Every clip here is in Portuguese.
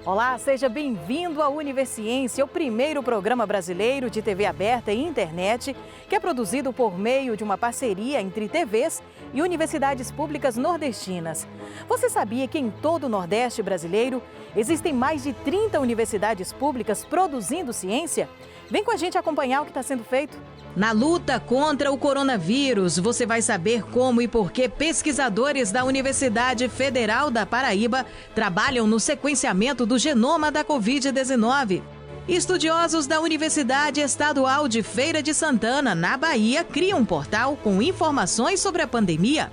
Olá, seja bem-vindo ao Universiência, o primeiro programa brasileiro de TV aberta e internet, que é produzido por meio de uma parceria entre TVs e universidades públicas nordestinas. Você sabia que em todo o Nordeste brasileiro existem mais de 30 universidades públicas produzindo ciência? Vem com a gente acompanhar o que está sendo feito. Na luta contra o coronavírus, você vai saber como e por que pesquisadores da Universidade Federal da Paraíba trabalham no sequenciamento do genoma da Covid-19. Estudiosos da Universidade Estadual de Feira de Santana, na Bahia, criam um portal com informações sobre a pandemia.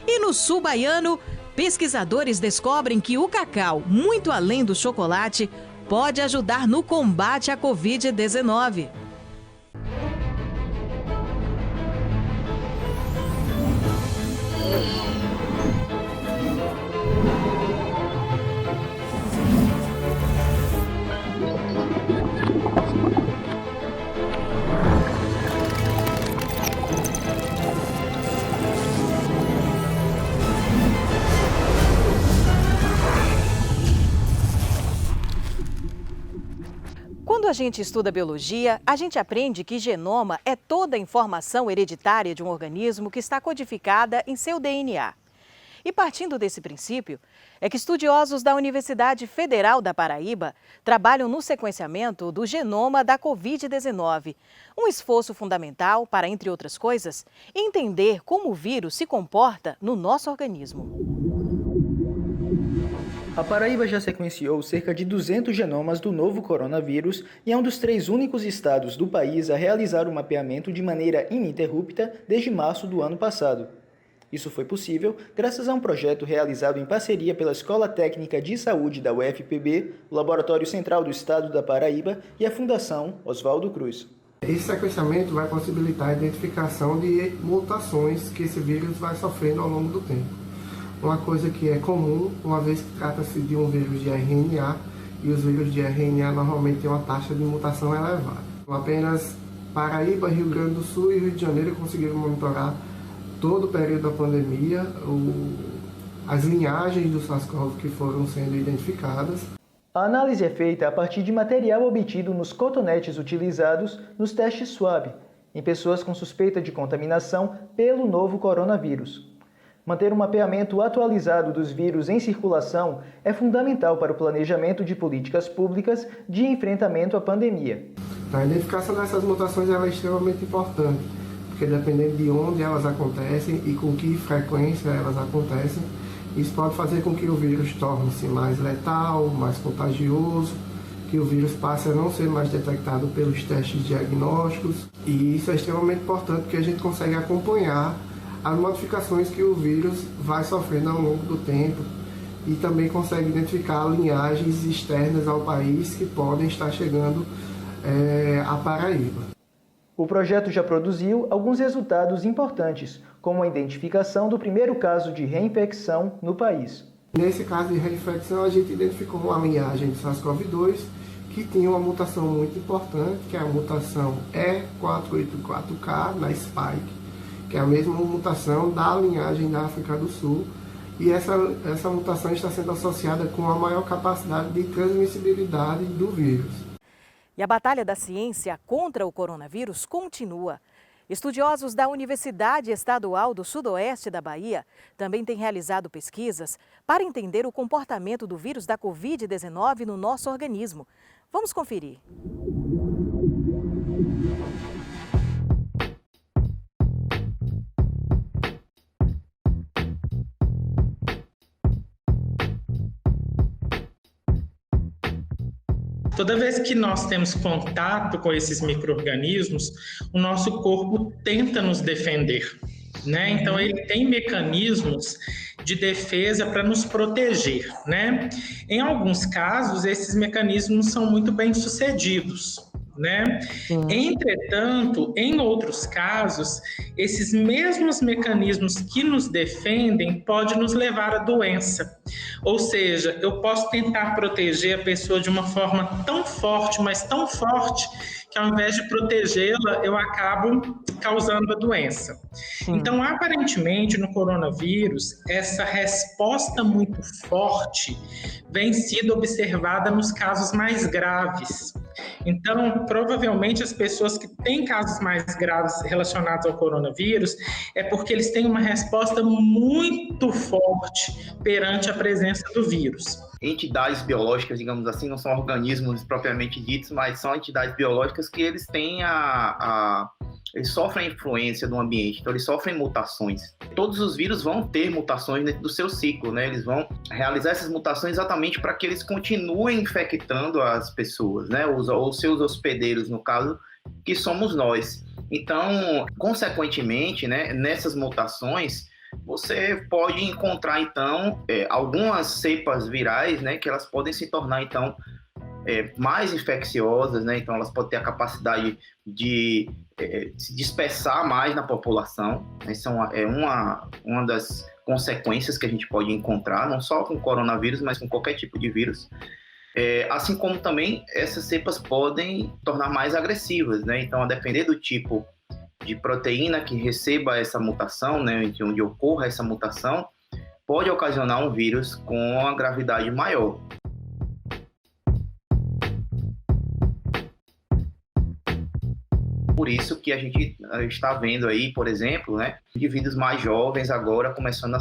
E no sul baiano, pesquisadores descobrem que o cacau, muito além do chocolate, pode ajudar no combate à Covid-19. Quando a gente estuda biologia, a gente aprende que genoma é toda a informação hereditária de um organismo que está codificada em seu DNA. E partindo desse princípio, é que estudiosos da Universidade Federal da Paraíba trabalham no sequenciamento do genoma da Covid-19. Um esforço fundamental para, entre outras coisas, entender como o vírus se comporta no nosso organismo. A Paraíba já sequenciou cerca de 200 genomas do novo coronavírus e é um dos 3 únicos estados do país a realizar o mapeamento de maneira ininterrupta desde março do ano passado. Isso foi possível graças a um projeto realizado em parceria pela Escola Técnica de Saúde da UFPB, o Laboratório Central do Estado da Paraíba e a Fundação Oswaldo Cruz. Esse sequenciamento vai possibilitar a identificação de mutações que esse vírus vai sofrendo ao longo do tempo. Uma coisa que é comum, uma vez que trata-se de um vírus de RNA, e os vírus de RNA normalmente têm uma taxa de mutação elevada. Apenas Paraíba, Rio Grande do Sul e Rio de Janeiro conseguiram monitorar todo o período da pandemia, as linhagens do SARS-CoV que foram sendo identificadas. A análise é feita a partir de material obtido nos cotonetes utilizados nos testes SWAB, em pessoas com suspeita de contaminação pelo novo coronavírus. Manter um mapeamento atualizado dos vírus em circulação é fundamental para o planejamento de políticas públicas de enfrentamento à pandemia. A identificação dessas mutações é extremamente importante, porque dependendo de onde elas acontecem e com que frequência elas acontecem, isso pode fazer com que o vírus torne-se mais letal, mais contagioso, que o vírus passe a não ser mais detectado pelos testes diagnósticos. E isso é extremamente importante porque a gente consegue acompanhar as modificações que o vírus vai sofrendo ao longo do tempo e também consegue identificar linhagens externas ao país que podem estar chegando à Paraíba. O projeto já produziu alguns resultados importantes, como a identificação do primeiro caso de reinfecção no país. Nesse caso de reinfecção, a gente identificou uma linhagem de SARS-CoV-2 que tinha uma mutação muito importante, que é a mutação E484K na Spike, que é a mesma mutação da linhagem da África do Sul, e essa mutação está sendo associada com a maior capacidade de transmissibilidade do vírus. E a batalha da ciência contra o coronavírus continua. Estudiosos da Universidade Estadual do Sudoeste da Bahia também têm realizado pesquisas para entender o comportamento do vírus da Covid-19 no nosso organismo. Vamos conferir. Toda vez que nós temos contato com esses micro-organismos, o nosso corpo tenta nos defender, né? Então, ele tem mecanismos de defesa para nos proteger, né? Em alguns casos, esses mecanismos são muito bem sucedidos, né? Entretanto, em outros casos, esses mesmos mecanismos que nos defendem podem nos levar à doença. Ou seja, eu posso tentar proteger a pessoa de uma forma tão forte, mas tão forte, que ao invés de protegê-la, eu acabo causando a doença. Então, aparentemente, no coronavírus, essa resposta muito forte vem sido observada nos casos mais graves. Então, provavelmente, as pessoas que têm casos mais graves relacionados ao coronavírus é porque eles têm uma resposta muito forte perante a presença do vírus. Entidades biológicas, digamos assim, não são organismos propriamente ditos, mas são entidades biológicas que eles têm eles sofrem a influência do ambiente, então eles sofrem mutações. Todos os vírus vão ter mutações dentro do seu ciclo, né? Eles vão realizar essas mutações exatamente para que eles continuem infectando as pessoas, né? Os seus hospedeiros, no caso, que somos nós. Então, consequentemente, né, nessas mutações, você pode encontrar, então, algumas cepas virais, né, que elas podem se tornar, então, mais infecciosas, né? Então elas podem ter a capacidade de se dispersar mais na população. Essa é uma das consequências que a gente pode encontrar, não só com o coronavírus, mas com qualquer tipo de vírus. Assim como também essas cepas podem tornar mais agressivas, né? Então, a depender do tipo de proteína que receba essa mutação, né, onde ocorra essa mutação, pode ocasionar um vírus com uma gravidade maior. Por isso que a gente está vendo aí, por exemplo, né, indivíduos mais jovens agora começando a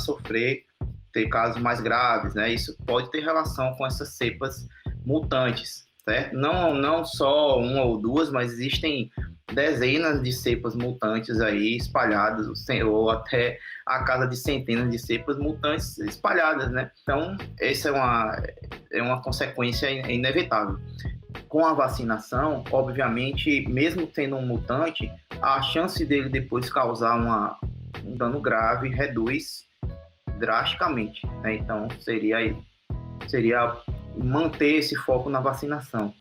ter casos mais graves, né? Isso pode ter relação com essas cepas mutantes, certo? Não só uma ou duas, mas existem dezenas de cepas mutantes aí espalhadas, ou até a casa de centenas de cepas mutantes espalhadas, né? Então, essa é uma consequência inevitável. Com a vacinação, obviamente, mesmo tendo um mutante, a chance dele depois causar um dano grave reduz drasticamente, né? Então, seria manter esse foco na vacinação.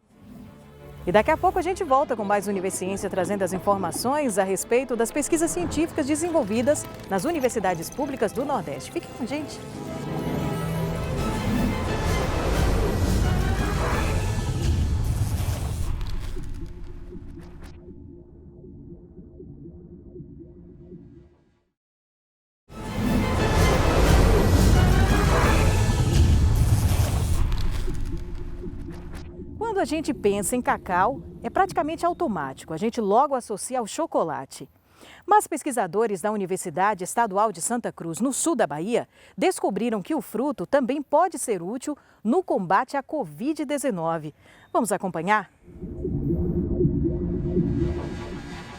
E daqui a pouco a gente volta com mais Univerciência, trazendo as informações a respeito das pesquisas científicas desenvolvidas nas universidades públicas do Nordeste. Fique com a gente. Quando a gente pensa em cacau, é praticamente automático, a gente logo associa ao chocolate. Mas pesquisadores da Universidade Estadual de Santa Cruz, no sul da Bahia, descobriram que o fruto também pode ser útil no combate à Covid-19. Vamos acompanhar?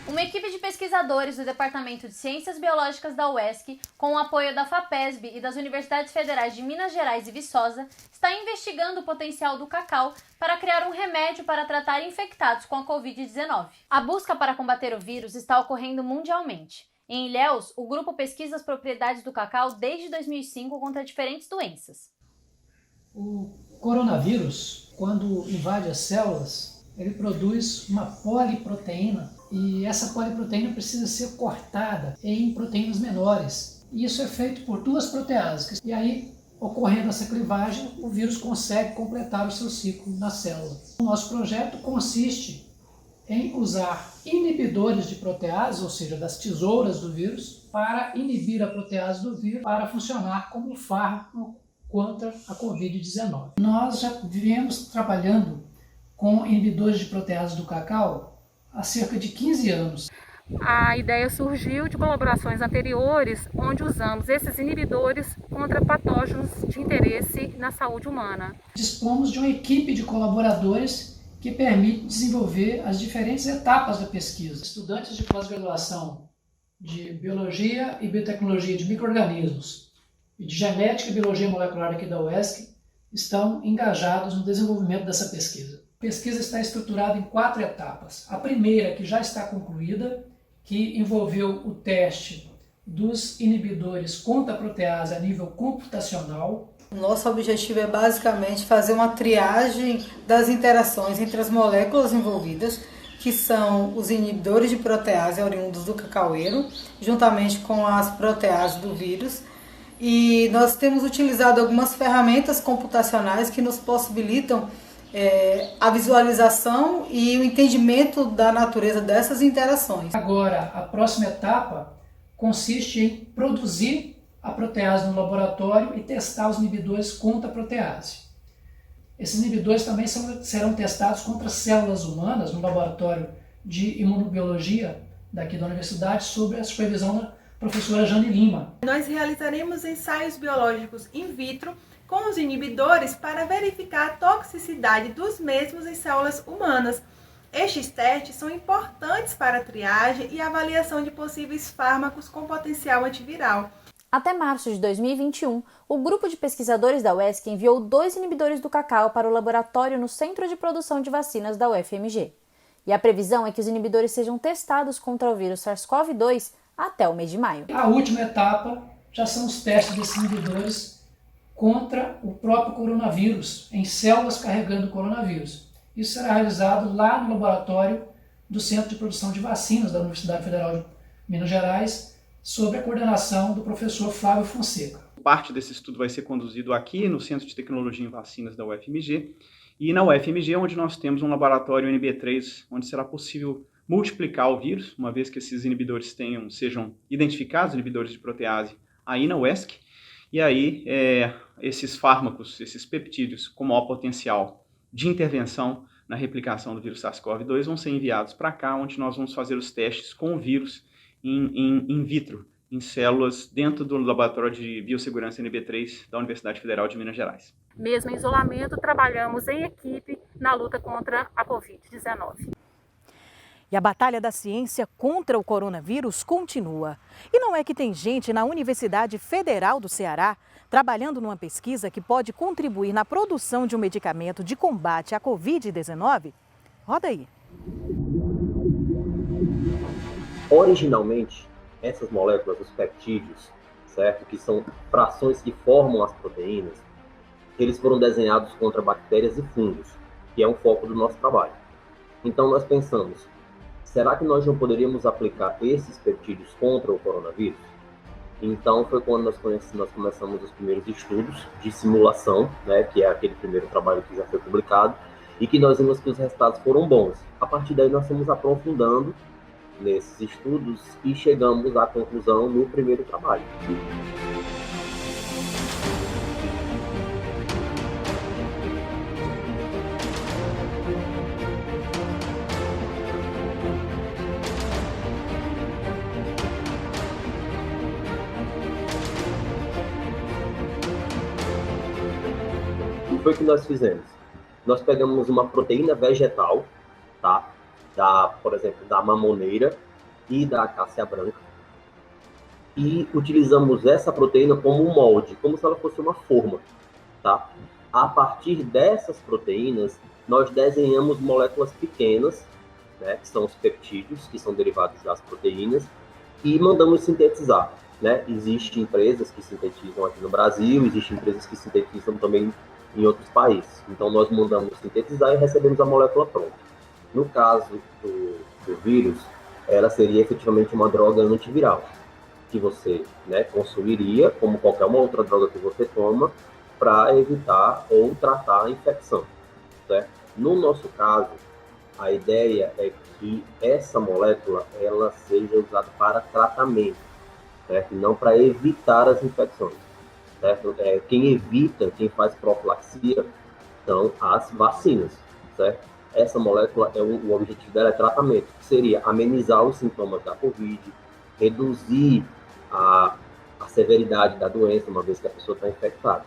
Uma equipe de pesquisadores do Departamento de Ciências Biológicas da UESC, com o apoio da FAPESB e das Universidades Federais de Minas Gerais e Viçosa, está investigando o potencial do cacau para criar um remédio para tratar infectados com a Covid-19. A busca para combater o vírus está ocorrendo mundialmente. Em Ilhéus, o grupo pesquisa as propriedades do cacau desde 2005 contra diferentes doenças. O coronavírus, quando invade as células, ele produz uma poliproteína e essa poliproteína precisa ser cortada em proteínas menores. E isso é feito por duas proteases. E aí, ocorrendo essa clivagem, o vírus consegue completar o seu ciclo na célula. O nosso projeto consiste em usar inibidores de protease, ou seja, das tesouras do vírus, para inibir a protease do vírus, para funcionar como fármaco contra a Covid-19. Nós já viemos trabalhando com inibidores de protease do cacau há cerca de 15 anos. A ideia surgiu de colaborações anteriores, onde usamos esses inibidores contra patógenos de interesse na saúde humana. Dispomos de uma equipe de colaboradores que permite desenvolver as diferentes etapas da pesquisa. Estudantes de pós-graduação de Biologia e Biotecnologia de Micro-organismos e de Genética e Biologia Molecular aqui da UESC estão engajados no desenvolvimento dessa pesquisa. A pesquisa está estruturada em 4 etapas. A primeira, que já está concluída, que envolveu o teste dos inibidores contra a protease a nível computacional. O nosso objetivo é basicamente fazer uma triagem das interações entre as moléculas envolvidas que são os inibidores de protease oriundos do cacaueiro, juntamente com as proteases do vírus. E nós temos utilizado algumas ferramentas computacionais que nos possibilitam a visualização e o entendimento da natureza dessas interações. Agora, a próxima etapa consiste em produzir a protease no laboratório e testar os inibidores contra a protease. Esses inibidores também serão testados contra células humanas no laboratório de imunobiologia daqui da universidade, sob a supervisão da professora Jane Lima. Nós realizaremos ensaios biológicos in vitro com os inibidores para verificar a toxicidade dos mesmos em células humanas. Estes testes são importantes para a triagem e avaliação de possíveis fármacos com potencial antiviral. Até março de 2021, o grupo de pesquisadores da UESC enviou 2 inibidores do cacau para o laboratório no Centro de Produção de Vacinas da UFMG. E a previsão é que os inibidores sejam testados contra o vírus SARS-CoV-2 até o mês de maio. A última etapa já são os testes desses inibidores contra o próprio coronavírus, em células carregando o coronavírus. Isso será realizado lá no laboratório do Centro de Produção de Vacinas da Universidade Federal de Minas Gerais, sob a coordenação do professor Flávio Fonseca. Parte desse estudo vai ser conduzido aqui no Centro de Tecnologia em Vacinas da UFMG, e na UFMG, onde nós temos um laboratório NB3, onde será possível multiplicar o vírus, uma vez que esses inibidores sejam identificados, inibidores de protease, aí na UESC, e aí esses fármacos, esses peptídeos com maior potencial de intervenção na replicação do vírus SARS-CoV-2 vão ser enviados para cá, onde nós vamos fazer os testes com o vírus in vitro, em células dentro do Laboratório de Biossegurança NB3 da Universidade Federal de Minas Gerais. Mesmo em isolamento, trabalhamos em equipe na luta contra a Covid-19. E a batalha da ciência contra o coronavírus continua. E não é que tem gente na Universidade Federal do Ceará trabalhando numa pesquisa que pode contribuir na produção de um medicamento de combate à Covid-19? Roda aí. Originalmente, essas moléculas, os peptídeos, certo? Que são frações que formam as proteínas, eles foram desenhados contra bactérias e fungos, que é um foco do nosso trabalho. Então nós pensamos, será que nós não poderíamos aplicar esses peptídeos contra o coronavírus? Então foi quando nós começamos os primeiros estudos de simulação, né, que é aquele primeiro trabalho que já foi publicado, e que nós vimos que os resultados foram bons. A partir daí nós fomos aprofundando nesses estudos e chegamos à conclusão no primeiro trabalho. O que foi que nós fizemos? Nós pegamos uma proteína vegetal, tá? Por exemplo, da mamoneira e da acácia branca, e utilizamos essa proteína como um molde, como se ela fosse uma forma, tá? A partir dessas proteínas, nós desenhamos moléculas pequenas, né, que são os peptídeos, que são derivados das proteínas, e mandamos sintetizar, né? Existem empresas que sintetizam aqui no Brasil, existem empresas que sintetizam também em outros países. Então, nós mandamos sintetizar e recebemos a molécula pronta. No caso do vírus, ela seria efetivamente uma droga antiviral, que você, né, consumiria, como qualquer uma outra droga que você toma, para evitar ou tratar a infecção, certo? No nosso caso, a ideia é que essa molécula ela seja usada para tratamento, certo? Não para evitar as infecções, certo? Quem faz profilaxia são as vacinas, certo? Essa molécula, o objetivo dela é tratamento, que seria amenizar os sintomas da Covid, reduzir a severidade da doença, uma vez que a pessoa está infectada.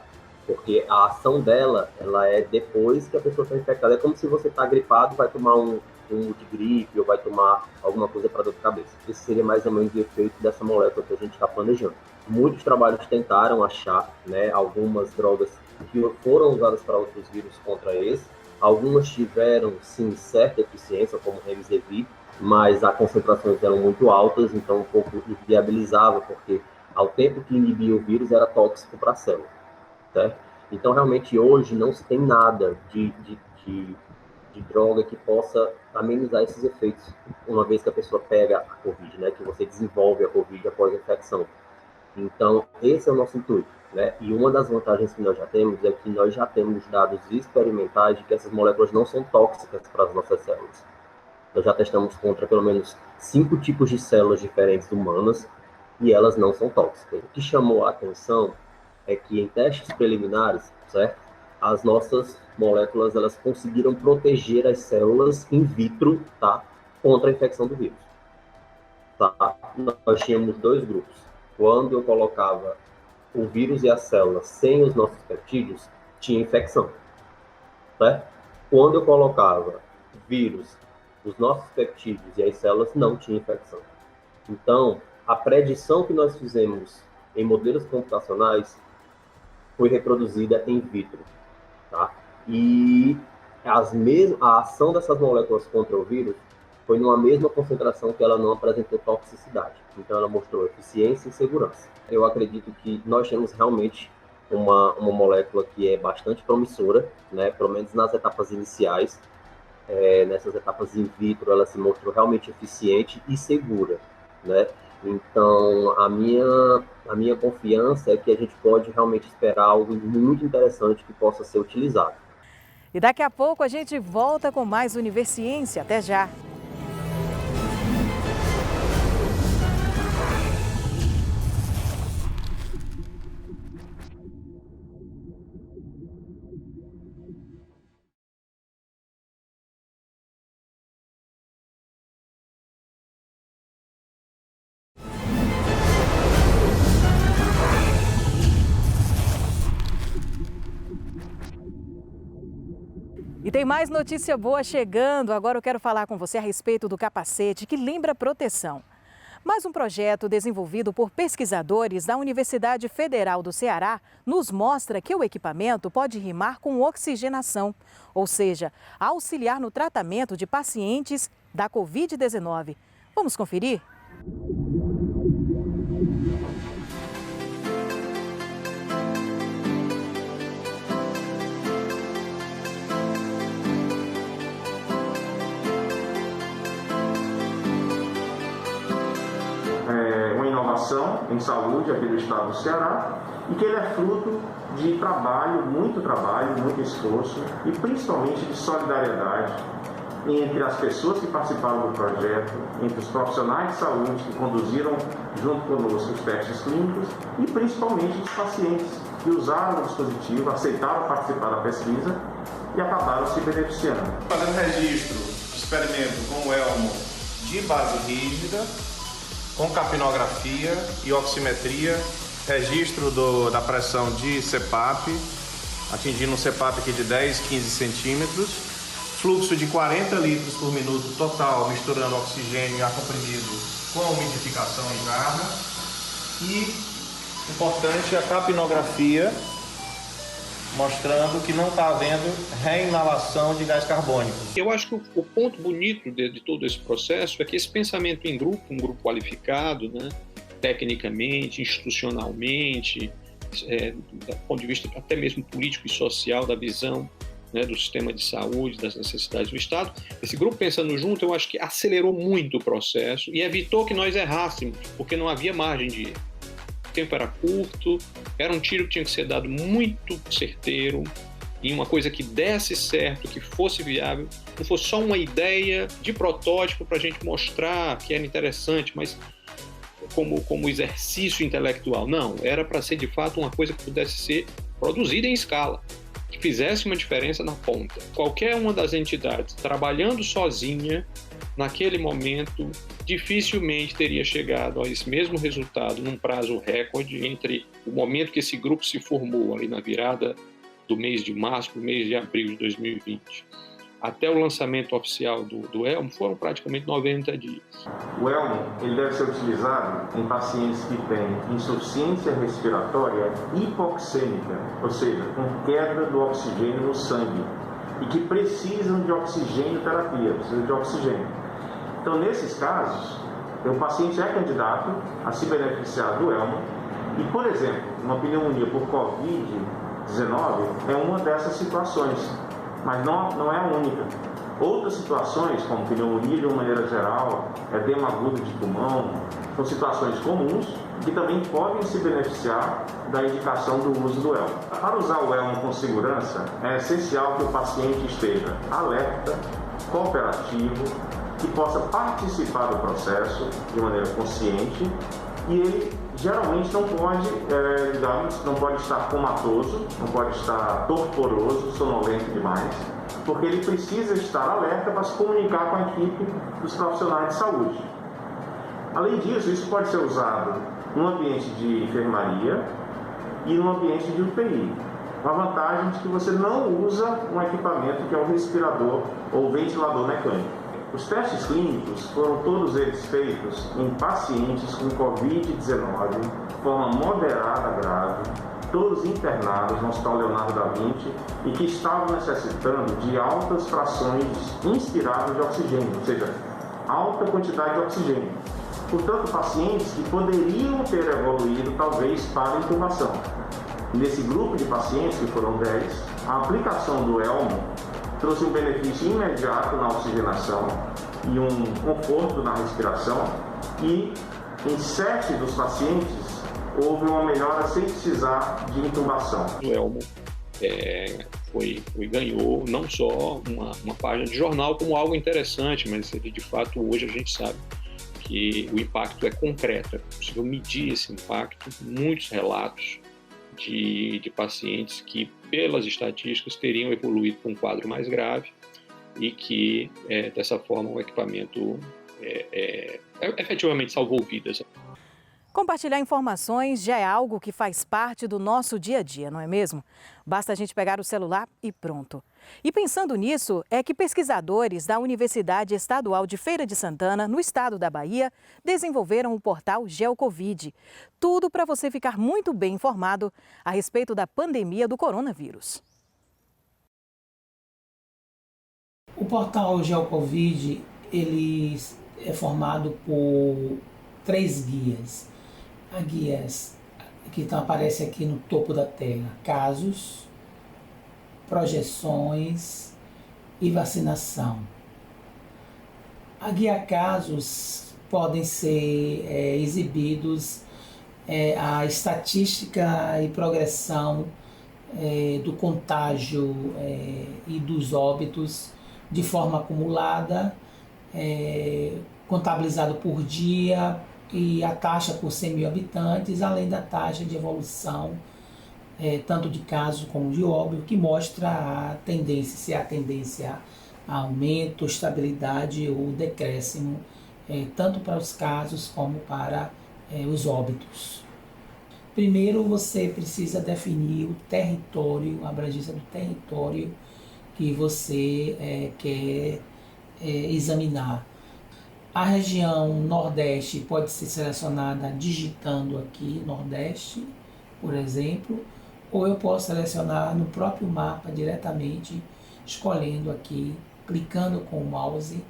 Porque a ação dela, ela é depois que a pessoa está infectada. É como se você está gripado, vai tomar um multigripe ou vai tomar alguma coisa para dor de cabeça. Esse seria mais ou menos o efeito dessa molécula que a gente está planejando. Muitos trabalhos tentaram achar, né, algumas drogas que foram usadas para outros vírus contra esse. Algumas tiveram, sim, certa eficiência, como o Remdesivir, mas as concentrações eram muito altas, então um pouco inviabilizava, porque ao tempo que inibia o vírus era tóxico para a célula, certo? Então, realmente, hoje não se tem nada de de droga que possa amenizar esses efeitos, uma vez que a pessoa pega a Covid, né? Que você desenvolve a Covid após a infecção. Então, esse é o nosso intuito, né? E uma das vantagens que nós já temos é que nós já temos dados experimentais de que essas moléculas não são tóxicas para as nossas células. Nós já testamos contra pelo menos 5 tipos de células diferentes humanas e elas não são tóxicas. O que chamou a atenção é que em testes preliminares, certo? As nossas moléculas, elas conseguiram proteger as células in vitro, tá? Contra a infecção do vírus. Tá? Nós tínhamos 2 grupos. Quando eu colocava o vírus e as células sem os nossos peptídeos, tinha infecção. Certo? Quando eu colocava o vírus, os nossos peptídeos e as células, não tinha infecção. Então, a predição que nós fizemos em modelos computacionais foi reproduzida in vitro. Tá? E a ação dessas moléculas contra o vírus foi numa mesma concentração que ela não apresentou toxicidade. Então, ela mostrou eficiência e segurança. Eu acredito que nós temos realmente uma molécula que é bastante promissora, né? Pelo menos nas etapas iniciais. Nessas etapas in vitro, ela se mostrou realmente eficiente e segura, né? Então, a minha confiança é que a gente pode realmente esperar algo muito interessante que possa ser utilizado. E daqui a pouco a gente volta com mais Universiência. Até já! E tem mais notícia boa chegando. Agora eu quero falar com você a respeito do capacete que lembra proteção. Mais um projeto desenvolvido por pesquisadores da Universidade Federal do Ceará nos mostra que o equipamento pode rimar com oxigenação, ou seja, auxiliar no tratamento de pacientes da Covid-19. Vamos conferir? Em saúde aqui do estado do Ceará e que ele é fruto de trabalho, muito esforço e principalmente de solidariedade entre as pessoas que participaram do projeto, entre os profissionais de saúde que conduziram junto conosco os testes clínicos e principalmente os pacientes que usaram o dispositivo, aceitaram participar da pesquisa e acabaram se beneficiando. Fazendo registro de experimento com o elmo de base rígida, com capnografia e oximetria, registro da pressão de CPAP, atingindo um CPAP aqui de 10, 15 centímetros, fluxo de 40 litros por minuto total, misturando oxigênio e ar comprimido com umidificação em jarra. E, importante, a capnografia, mostrando que não está havendo reinalação de gás carbônico. Eu acho que o ponto bonito de todo esse processo é que esse pensamento em grupo, um grupo qualificado, né, tecnicamente, institucionalmente, do ponto de vista até mesmo político e social, da visão, né, do sistema de saúde, das necessidades do Estado, esse grupo pensando junto, eu acho que acelerou muito o processo e evitou que nós errássemos, porque não havia margem de erro. O tempo era curto, era um tiro que tinha que ser dado muito certeiro, em uma coisa que desse certo, que fosse viável, não fosse só uma ideia de protótipo para a gente mostrar que era interessante, mas como exercício intelectual. Não, era para ser de fato uma coisa que pudesse ser produzida em escala, que fizesse uma diferença na ponta. Qualquer uma das entidades trabalhando sozinha, naquele momento, dificilmente teria chegado a esse mesmo resultado num prazo recorde entre o momento que esse grupo se formou, ali na virada do mês de março para o mês de abril de 2020. Até o lançamento oficial do elmo foram praticamente 90 dias. O elmo ele deve ser utilizado em pacientes que têm insuficiência respiratória hipoxêmica, ou seja, com queda do oxigênio no sangue, e que precisam de oxigênio terapia, precisam de oxigênio. Então, nesses casos, o paciente é candidato a se beneficiar do elmo e, por exemplo, uma pneumonia por Covid-19 é uma dessas situações, mas não é a única. Outras situações, como pneumonia de uma maneira geral, edema agudo de pulmão, são situações comuns que também podem se beneficiar da indicação do uso do elmo. Para usar o elmo com segurança, é essencial que o paciente esteja alerta, cooperativo, que possa participar do processo de maneira consciente e ele geralmente não pode estar comatoso, não pode estar torporoso, sonolento demais, porque ele precisa estar alerta para se comunicar com a equipe dos profissionais de saúde. Além disso, isso pode ser usado no ambiente de enfermaria e no ambiente de UTI. A vantagem de que você não usa um equipamento que é um respirador ou ventilador mecânico. Os testes clínicos foram todos eles feitos em pacientes com Covid-19, de forma moderada a grave, todos internados no Hospital Leonardo da Vinci e que estavam necessitando de altas frações inspiradas de oxigênio, ou seja, alta quantidade de oxigênio. Portanto, pacientes que poderiam ter evoluído talvez para a intubação. Nesse grupo de pacientes, que foram 10, a aplicação do elmo trouxe um benefício imediato na oxigenação e um conforto na respiração e em 7 dos pacientes houve uma melhora sem precisar de intubação. O elmo ganhou não só uma página de jornal como algo interessante, mas ele, de fato, hoje a gente sabe que o impacto é concreto, é possível medir esse impacto. Muitos relatos de pacientes que, pelas estatísticas, teriam evoluído para um quadro mais grave e que, dessa forma, o equipamento efetivamente salvou vidas. Compartilhar informações já é algo que faz parte do nosso dia a dia, não é mesmo? Basta a gente pegar o celular e pronto. E pensando nisso, é que pesquisadores da Universidade Estadual de Feira de Santana, no estado da Bahia, desenvolveram o portal GeoCovid. Tudo para você ficar muito bem informado a respeito da pandemia do coronavírus. O portal GeoCovid, ele é formado por 3 guias. A guia que aparece aqui no topo da tela: casos, projeções e vacinação. A guia casos podem ser exibidos a estatística e progressão do contágio e dos óbitos de forma acumulada, contabilizado por dia, e a taxa por 100 mil habitantes, além da taxa de evolução, tanto de casos como de óbito, que mostra a tendência, se há tendência a aumento, estabilidade ou decréscimo, tanto para os casos como para os óbitos. Primeiro, você precisa definir o território, a abrangência do território que você quer examinar. A região Nordeste pode ser selecionada digitando aqui Nordeste, por exemplo, ou eu posso selecionar no próprio mapa diretamente, escolhendo aqui, clicando com o mouse,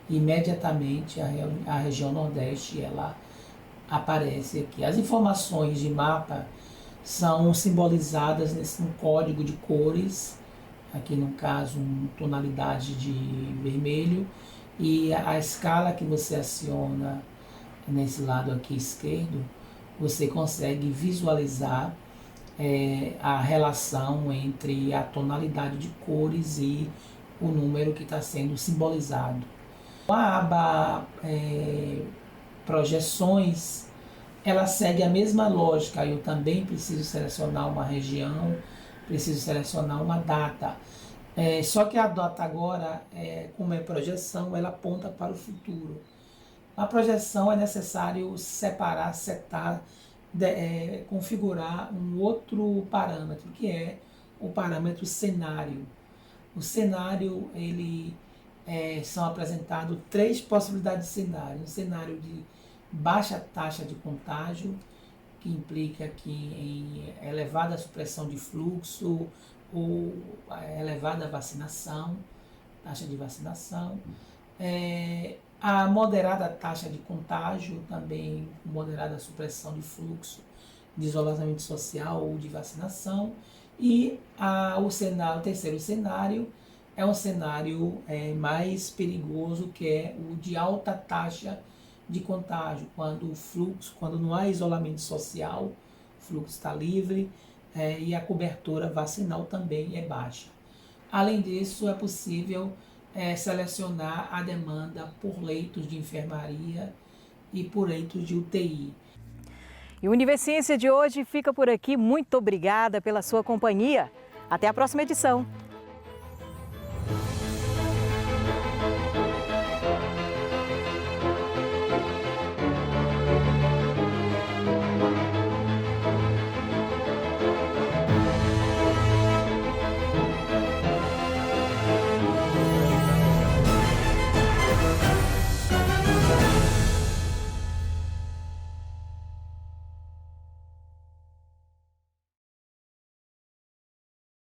e imediatamente a região Nordeste ela aparece aqui. As informações de mapa são simbolizadas num código de cores, aqui no caso tonalidade de vermelho, e a escala que você aciona nesse lado aqui esquerdo, você consegue visualizar a relação entre a tonalidade de cores e o número que está sendo simbolizado. A aba projeções, ela segue a mesma lógica. Eu também preciso selecionar uma região, preciso selecionar uma data. Só que a data agora, como é projeção, ela aponta para o futuro. Na projeção é necessário separar, setar, configurar um outro parâmetro, que é o parâmetro cenário. O cenário, são apresentados 3 possibilidades de cenário. Um cenário de baixa taxa de contágio, que implica que em elevada supressão de fluxo ou elevada vacinação, taxa de vacinação. A moderada taxa de contágio, também moderada supressão de fluxo de isolamento social ou de vacinação. E o terceiro cenário é um cenário mais perigoso, que é o de alta taxa de contágio, quando não há isolamento social, o fluxo está livre e a cobertura vacinal também é baixa. Além disso, é possível selecionar a demanda por leitos de enfermaria e por leitos de UTI. E o Univerciência de hoje fica por aqui. Muito obrigada pela sua companhia. Até a próxima edição.